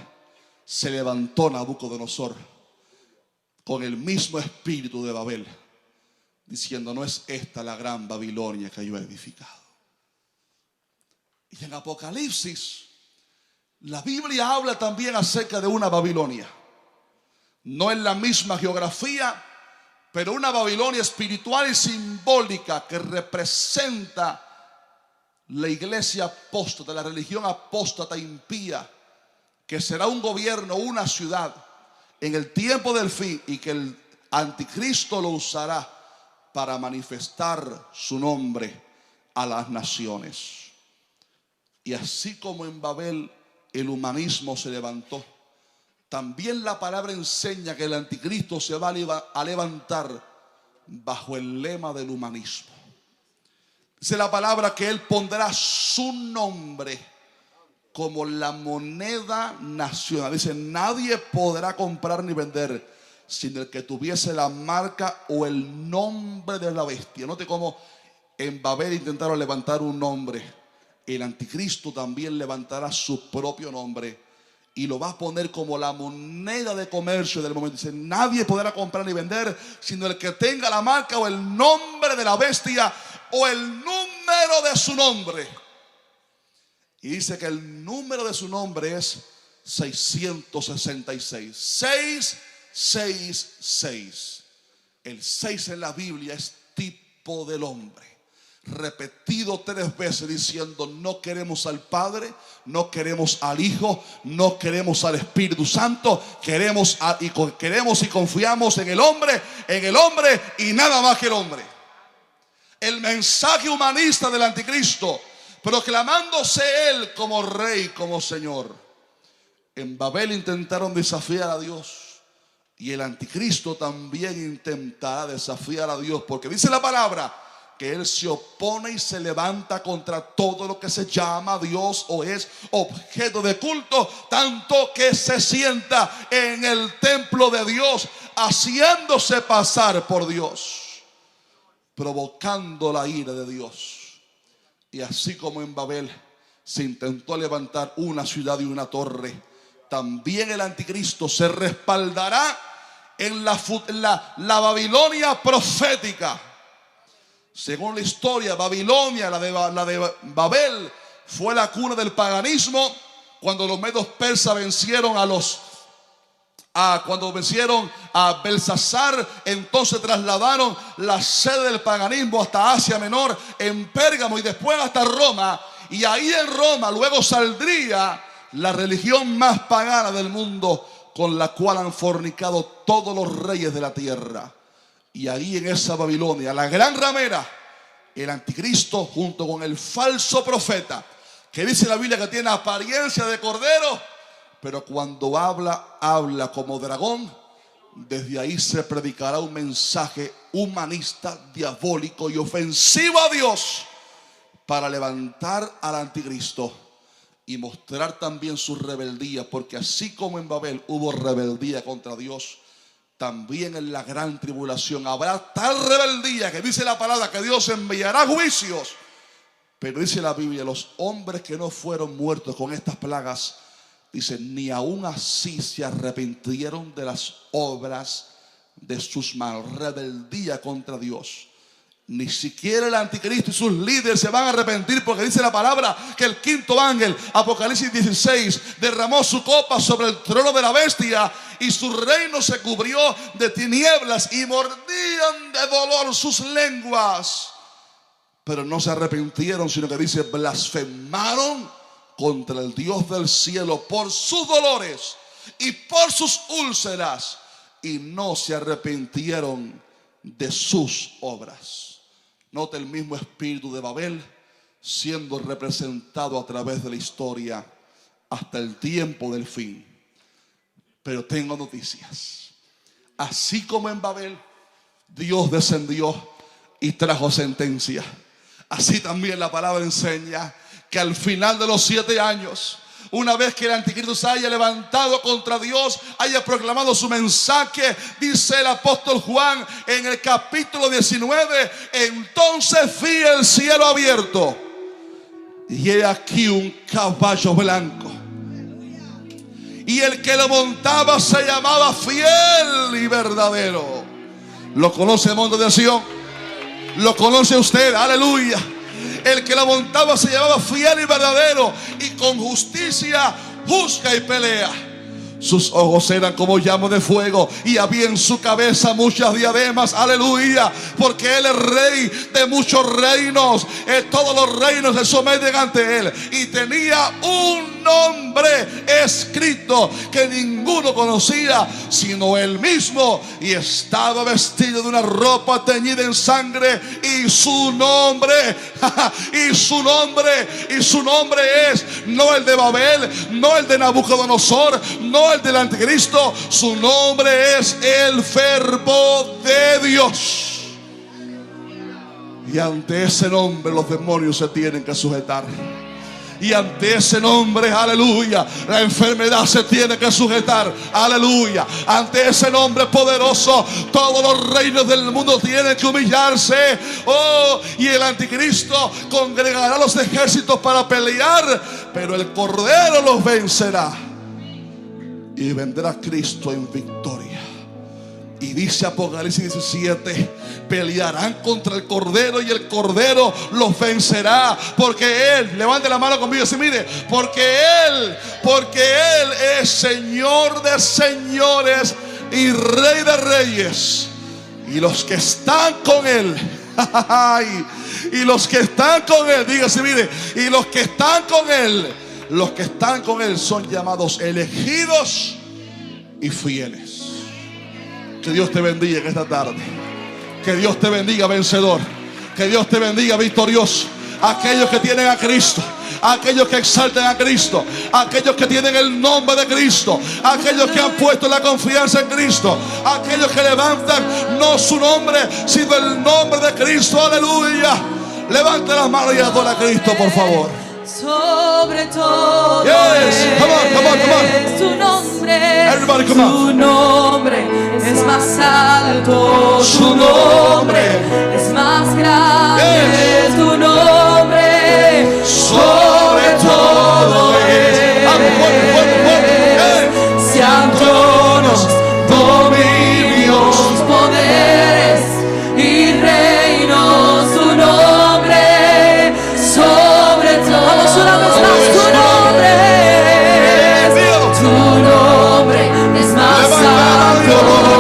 S1: se levantó Nabucodonosor con el mismo espíritu de Babel, diciendo: no es esta la gran Babilonia que yo he edificado. Y en Apocalipsis, la Biblia habla también acerca de una Babilonia. No en la misma geografía, pero una Babilonia espiritual y simbólica que representa la iglesia apóstata, la religión apóstata impía, que será un gobierno, una ciudad en el tiempo del fin, y que el anticristo lo usará para manifestar su nombre a las naciones. Y así como en Babel el humanismo se levantó, también la palabra enseña que el anticristo se va a levantar bajo el lema del humanismo. Dice la palabra que él pondrá su nombre como la moneda nacional. Dice: nadie podrá comprar ni vender sin el que tuviese la marca o el nombre de la bestia. Note cómo en Babel intentaron levantar un nombre. El anticristo también levantará su propio nombre y lo va a poner como la moneda de comercio del momento. Dice: nadie podrá comprar ni vender sino el que tenga la marca o el nombre de la bestia o el número de su nombre. Y dice que el número de su nombre es 666. 666. El 6 en la Biblia es tipo del hombre, repetido 3 veces, diciendo: no queremos al Padre, no queremos al Hijo, no queremos al Espíritu Santo, queremos y confiamos en el hombre y nada más que el hombre. El mensaje humanista del anticristo, proclamándose él como rey, como Señor. En Babel intentaron desafiar a Dios, y el anticristo también intentará desafiar a Dios, porque dice la palabra que él se opone y se levanta contra todo lo que se llama Dios o es objeto de culto, tanto que se sienta en el templo de Dios haciéndose pasar por Dios, provocando la ira de Dios. Y así como en Babel se intentó levantar una ciudad y una torre, también el anticristo se respaldará en la Babilonia profética. Según la historia, Babilonia, la de Babel, fue la cuna del paganismo. Cuando los medos persas vencieron cuando vencieron a Belsasar, entonces trasladaron la sede del paganismo hasta Asia Menor, en Pérgamo, y después hasta Roma. Y ahí en Roma luego saldría la religión más pagana del mundo, con la cual han fornicado todos los reyes de la tierra. Y ahí en esa Babilonia, la gran ramera, el anticristo junto con el falso profeta, que dice la Biblia que tiene apariencia de cordero, pero cuando habla como dragón. Desde ahí se predicará un mensaje humanista, diabólico y ofensivo a Dios, para levantar al anticristo y mostrar también su rebeldía, porque así como en Babel hubo rebeldía contra Dios, también en la gran tribulación habrá tal rebeldía que dice la palabra que Dios enviará juicios. Pero dice la Biblia: los hombres que no fueron muertos con estas plagas, dice, ni aún así se arrepintieron de las obras de sus manos. Rebeldía contra Dios. Ni siquiera el anticristo y sus líderes se van a arrepentir, porque dice la palabra que el quinto ángel, Apocalipsis 16, derramó su copa sobre el trono de la bestia y su reino se cubrió de tinieblas y mordían de dolor sus lenguas. Pero no se arrepintieron, sino que dice, blasfemaron contra el Dios del cielo por sus dolores y por sus úlceras, y no se arrepintieron de sus obras. Nota el mismo espíritu de Babel siendo representado a través de la historia hasta el tiempo del fin. Pero tengo noticias. Así como en Babel Dios descendió y trajo sentencia, Así también la palabra enseña que al final de los 7 años, una vez que el anticristo se haya levantado contra Dios, haya proclamado su mensaje, dice el apóstol Juan en el capítulo 19, entonces vi el cielo abierto y he aquí un caballo blanco, y el que lo montaba se llamaba Fiel y Verdadero. ¿Lo conoce el monte de Sión? ¿Lo conoce usted? Aleluya. El que lo montaba se llamaba Fiel y Verdadero, y con justicia juzga y pelea. Sus ojos eran como llamas de fuego, y había en su cabeza muchas diademas. Aleluya. Porque Él es rey de muchos reinos. Todos los reinos se someten ante Él. Y tenía un nombre escrito que ninguno conocía sino Él mismo. Y estaba vestido de una ropa teñida en sangre. Y su nombre es no el de Babel, no el de Nabucodonosor, no el del anticristo. Su nombre es el Verbo de Dios. Y ante ese nombre los demonios se tienen que sujetar. Y ante ese nombre, aleluya, la enfermedad se tiene que sujetar. Aleluya. Ante ese nombre poderoso, todos los reinos del mundo tienen que humillarse. Oh, y el anticristo congregará los ejércitos para pelear, pero el Cordero los vencerá. Y vendrá Cristo en victoria. Y dice Apocalipsis 17, pelearán contra el Cordero y el Cordero los vencerá. Porque Él, levante la mano conmigo y dice, mire, porque Él es Señor de señores y Rey de reyes. Y los que están con Él, y los que están con Él, dígase, mire, y los que están con Él son llamados elegidos y fieles. Que Dios te bendiga en esta tarde. Que Dios te bendiga vencedor. Que Dios te bendiga victorioso. Aquellos que tienen a Cristo, aquellos que exaltan a Cristo, aquellos que tienen el nombre de Cristo, aquellos que han puesto la confianza en Cristo, aquellos que levantan no su nombre sino el nombre de Cristo. Aleluya. Levante las manos y adora a Cristo, por favor.
S2: Sobre todo,
S1: yes. Come on.
S2: Tu nombre,
S1: everybody, come on.
S2: Tu nombre es más alto,
S1: su
S2: tu nombre es más grande,
S1: yes.
S2: Tu nombre sobre todo sean tronos, dominios, poderes y reinos. Tu nombre sobre todo. Vamos una vez más. Tu nombre es más alto,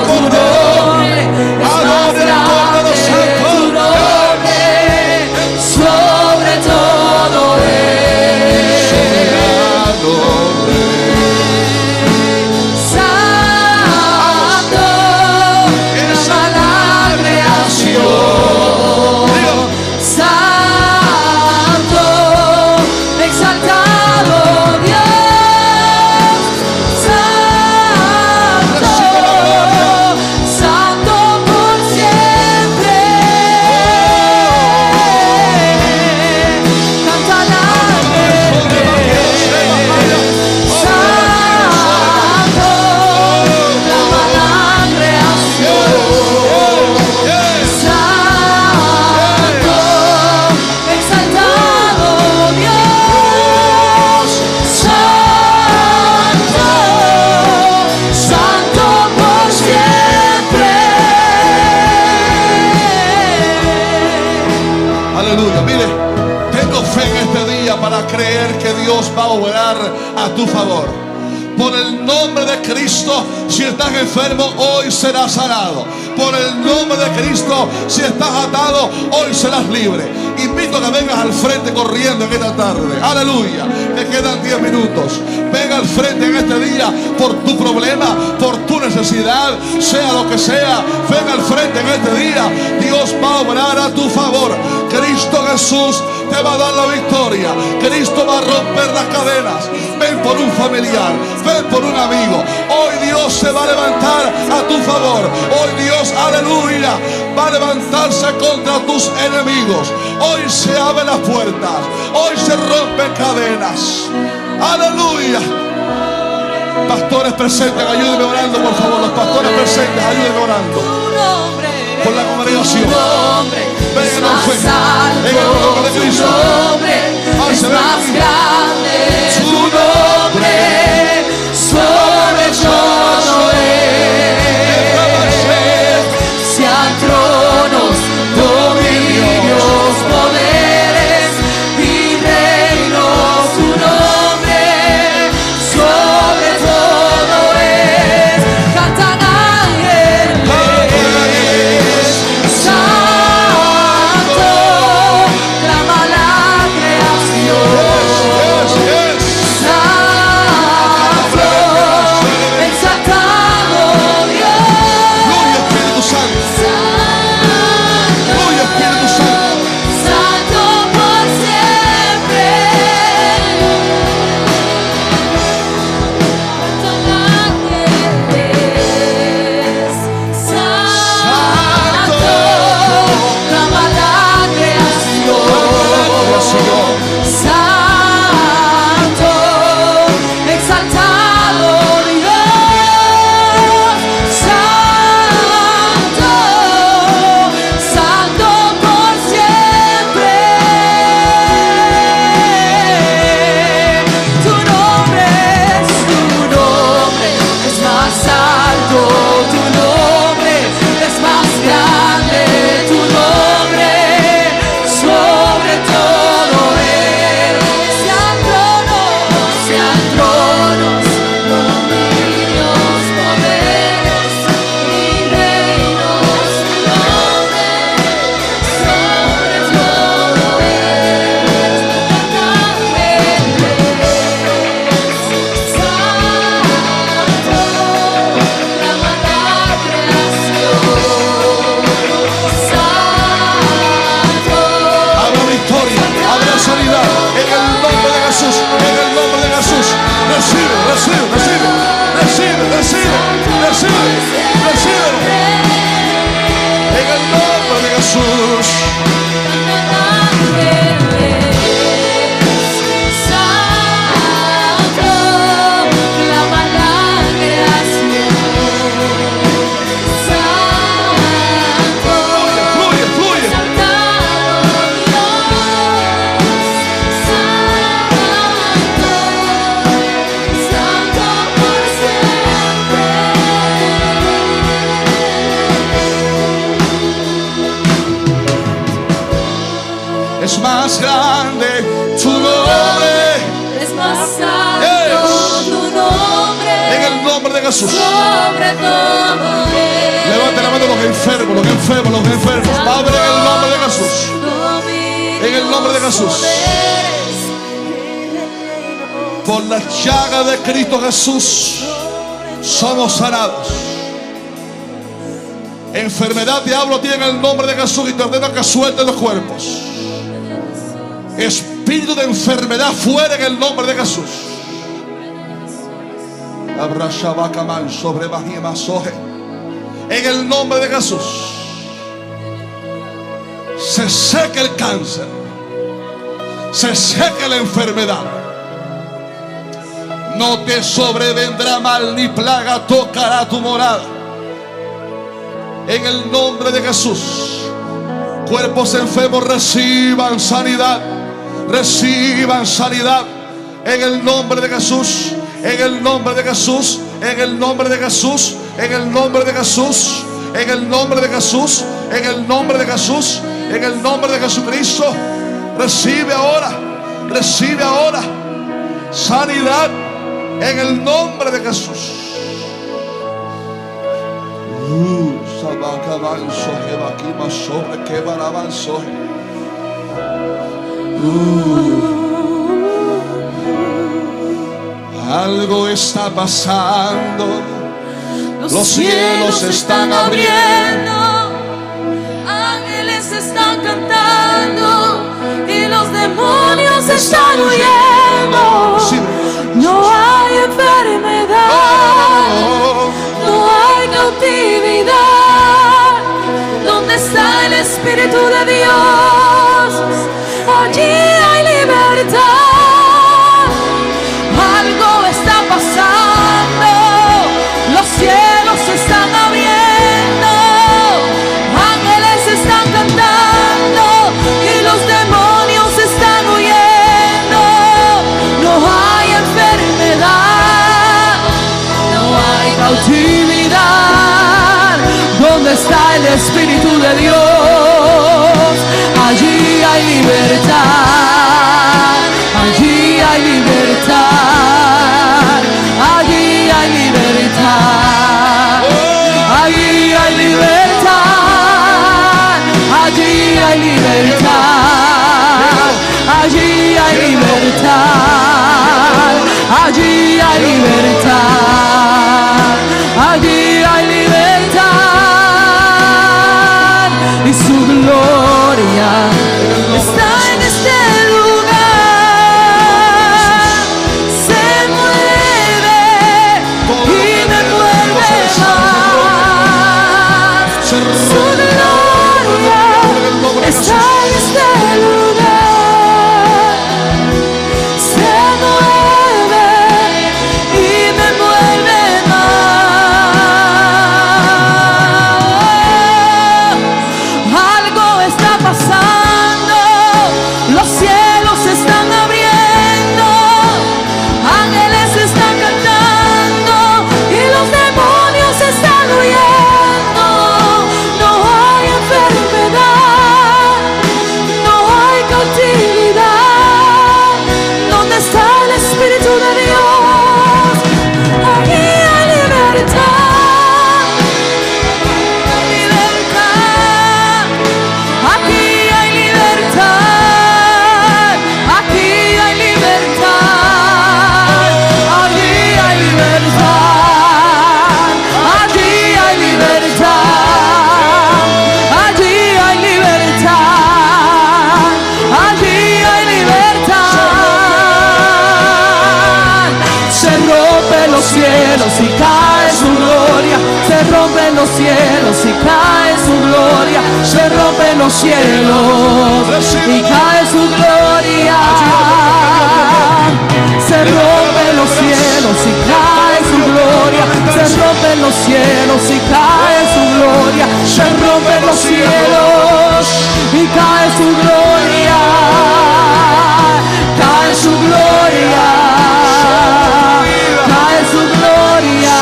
S2: tu nombre es más grande, tu nombre sobre todo es santo, llama la creación, santo, exaltado Dios.
S1: Creer que Dios va a obrar a tu favor. Por el nombre de Cristo, si estás enfermo, hoy serás sanado. Por el nombre de Cristo, si estás atado, hoy serás libre. Invito a que vengas al frente corriendo en esta tarde. Aleluya. Te quedan 10 minutos. Ven al frente en este día por tu problema, por tu necesidad. necesidad, sea lo que sea, ven al frente en este día. Dios va a obrar a tu favor. Cristo Jesús te va a dar la victoria. Cristo va a romper las cadenas. Ven por un familiar, ven por un amigo. Hoy Dios se va a levantar a tu favor. Hoy Dios, aleluya, va a levantarse contra tus enemigos. Hoy se abren las puertas, hoy se rompen cadenas. Aleluya. Pastores presentes, ayúdenme orando, por favor. Los pastores presentes, ayúdenme orando por la congregación. Ven en la fe, en el nombre de Cristo.
S2: Es más grande, tu nombre sobre todo es. Sean tronos, dominios, poderes y reinos, tu nombre sobre todo es. Cantan ángeles, santo, clama la creación.
S1: Es más grande tu nombre.
S2: Es más alto tu nombre.
S1: En el nombre de Jesús.
S2: Sobre todo es.
S1: Levante la mano los enfermos, los enfermos, los enfermos. Padre, en el nombre de Jesús. En el nombre de Jesús. Por la llaga de Cristo Jesús somos sanados. Enfermedad, diablo, tiene el nombre de Jesús y te ordeno que suelte los cuerpos. Espíritu de enfermedad fuera en el nombre de Jesús. En el nombre de Jesús. Se seca el cáncer. Se seca la enfermedad. No te sobrevendrá mal ni plaga tocará tu morada. En el nombre de Jesús. Cuerpos enfermos reciban sanidad. Reciban sanidad. En el nombre de Jesús. En el nombre de Jesús. En el nombre de Jesús. En el nombre de Jesús. En el nombre de Jesús. En el nombre de Jesús. En el nombre de Jesucristo. Recibe ahora. Recibe ahora sanidad. En el nombre de Jesús. Algo está pasando. Los cielos se están abriendo,
S2: ángeles están cantando y los demonios están huyendo. No hay enfermedad, no hay cautividad. ¿Dónde está el Espíritu de Dios? Allí hay libertad. Algo está pasando, los cielos se están abriendo, ángeles están cantando y los demonios están huyendo. No hay enfermedad, no hay cautividad. ¿Dónde está el Espíritu de Dios? Allí hay libertad, allí hay libertad, allí hay libertad, allí hay libertad, allí hay libertad, allí hay libertad, allí hay libertad, allí hay libertad, y su gloria está en este lugar. Se mueve y me mueve más. Su gloria está en este lugar. Se mueve y me mueve más. Algo está pasando, los cielos se están abriendo, ángeles están cantando y los demonios están huyendo. No hay enfermedad, no hay cautividad. ¿Dónde está el Espíritu de Dios? Aquí hay libertad, libertad. Aquí hay libertad, aquí hay libertad, aquí hay libertad, aquí hay libertad, aquí hay libertad, aquí hay libertad. Se rompen los cielos y cae su gloria, se rompen los cielos y cae su gloria, se rompen los cielos y cae su gloria. Se rompen los cielos y cae su gloria, se rompen los cielos y cae su gloria, se rompen los cielos y cae su gloria, cae su gloria, cae su gloria.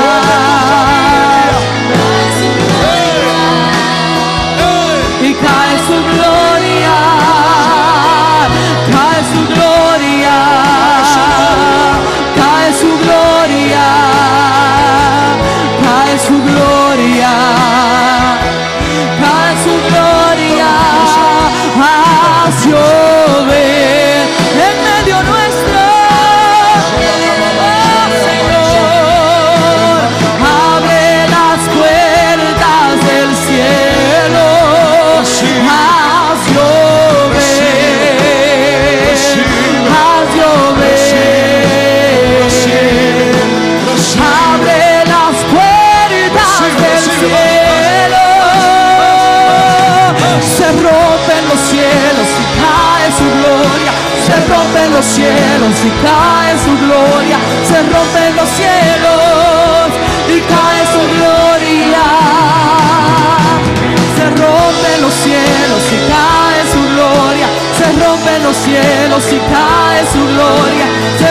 S2: Y cae su gloria, cae su gloria, cae su gloria, cae su gloria, cae su gloria. Haz llover en medio nuestro, Señor, abre las puertas del cielo. Haz llover, haz llover, abre las puertas del cielo. Se rompen los cielos y cae su gloria, se rompen los cielos y cae su gloria, se rompen los cielos y cae su gloria. Se rompen los cielos y cae su gloria, se rompen los cielos y cae su gloria, se